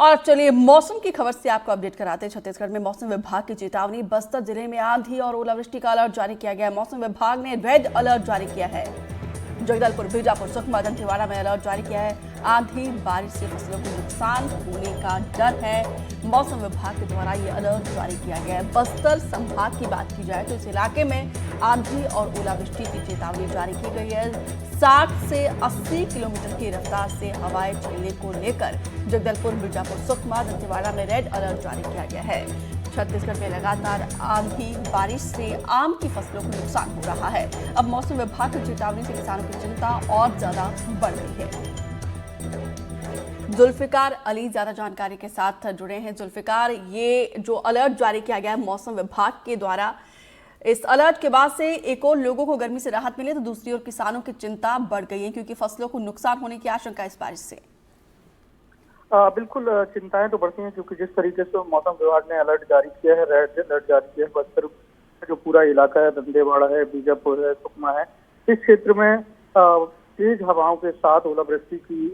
और चलिए मौसम की खबर से आपको अपडेट कराते हैं। छत्तीसगढ़ में मौसम विभाग की चेतावनी। बस्तर जिले में आंधी और ओलावृष्टि का अलर्ट जारी किया गया है। मौसम विभाग ने रेड अलर्ट जारी किया है। जगदलपुर, बीजापुर, सुकमा, दंतेवाड़ा में अलर्ट जारी किया है। आंधी बारिश से फसलों को नुकसान होने का डर है। मौसम विभाग के द्वारा ये अलर्ट जारी किया गया है। बस्तर संभाग की बात की जाए तो इस इलाके में आंधी और ओलावृष्टि की चेतावनी जारी की गई है। 60 से 80 किलोमीटर की रफ्तार से हवाएं चलने को लेकर जगदलपुर, बीजापुर, सुकमा, दंतेवाड़ा में रेड अलर्ट जारी किया गया है। छत्तीसगढ़ में लगातार आंधी बारिश से आम की फसलों को नुकसान हो रहा है। अब मौसम विभाग की चेतावनी से किसानों की चिंता और ज्यादा बढ़ गई है। जुल्फिकार अली ज्यादा जानकारी के साथ जुड़े हैं। जुल्फिकार, ये जो अलर्ट जारी किया गया है मौसम विभाग के द्वारा, इस अलर्ट के बाद से एक और लोगों को गर्मी से राहत मिले तो दूसरी ओर किसानों की चिंता बढ़ गई है क्योंकि फसलों को नुकसान होने की आशंका इस बारिश से। बिल्कुल चिंताएं तो बढ़ती हैं क्योंकि जिस तरीके से मौसम विभाग ने अलर्ट जारी किया है, रेड अलर्ट जारी किया है, बस्तर जो पूरा इलाका है, दंतेवाड़ा है, बीजापुर है, सुकमा है, इस क्षेत्र में तेज हवाओं के साथ ओलावृष्टि की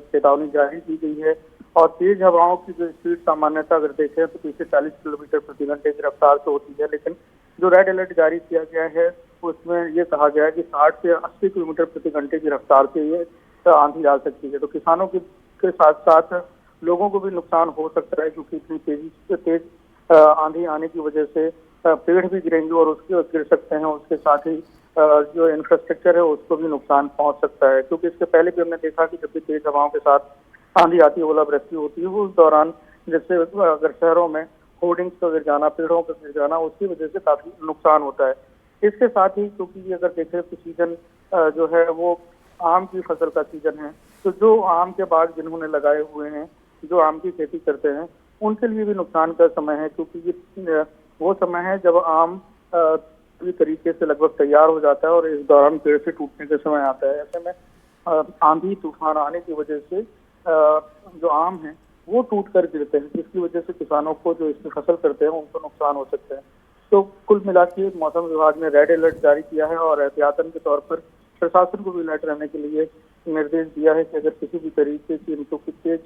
चेतावनी जारी की गई है। और तेज हवाओं की जो स्पीड सामान्यतः अगर देखें तो 30 से 40 किलोमीटर प्रति घंटे की रफ्तार से होती है, लेकिन जो रेड अलर्ट जारी किया गया है उसमें ये कहा गया है कि 60 से 80 किलोमीटर प्रति घंटे की रफ्तार से ये आंधी आ सकती है। तो किसानों के साथ साथ लोगों को भी नुकसान हो सकता है क्योंकि इतनी तेजी से तेज आंधी आने की वजह से पेड़ भी गिरेंगे और उसके गिर सकते हैं। उसके साथ ही जो इंफ्रास्ट्रक्चर है उसको भी नुकसान पहुंच सकता है क्योंकि इसके पहले भी हमने देखा कि जब भी तेज हवाओं के साथ आंधी आती है, ओलावृष्टि होती है, उस दौरान जैसे अगर शहरों में होर्डिंग्स का गिर जाना, पेड़ों का गिर जाना, उसकी वजह से काफी नुकसान होता है। इसके साथ ही क्योंकि अगर देखें तो सीजन जो है वो आम की फसल का सीजन है, तो जो आम के बाग जिन्होंने लगाए हुए हैं, जो आम की खेती करते हैं, उनके लिए भी नुकसान का समय है क्योंकि ये वो समय है जब आम पूरी तरीके से लगभग तैयार हो जाता है और इस दौरान पेड़ से टूटने का समय आता है। ऐसे में आंधी तूफान आने की वजह से जो आम है वो टूट कर गिरते हैं, जिसकी वजह से किसानों को जो इसमें फसल करते हैं उनको नुकसान हो सकता है। तो कुल मिला के मौसम विभाग ने रेड अलर्ट जारी किया है और एहतियातन के तौर पर प्रशासन को भी अलर्ट रहने के लिए निर्देश दिया है कि अगर किसी भी तरीके की इनको तेज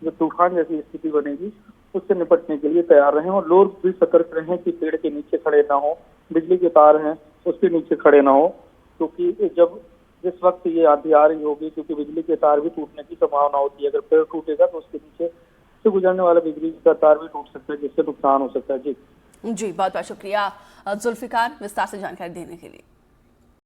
जो तूफान जैसी स्थिति बनेगी उससे निपटने के लिए तैयार रहें और लोग भी सतर्क रहें कि पेड़ के नीचे खड़े ना हो, बिजली के तार हैं उसके नीचे खड़े ना हो, क्योंकि जब जिस वक्त ये आंधी आ रही होगी क्योंकि बिजली के तार भी टूटने की संभावना होती है। अगर पेड़ टूटेगा तो उसके नीचे से गुजरने वाला बिजली का तार भी टूट सकता है, जिससे नुकसान हो सकता है। जी बहुत बहुत शुक्रिया जुल्फिकार विस्तार से जानकारी देने के लिए।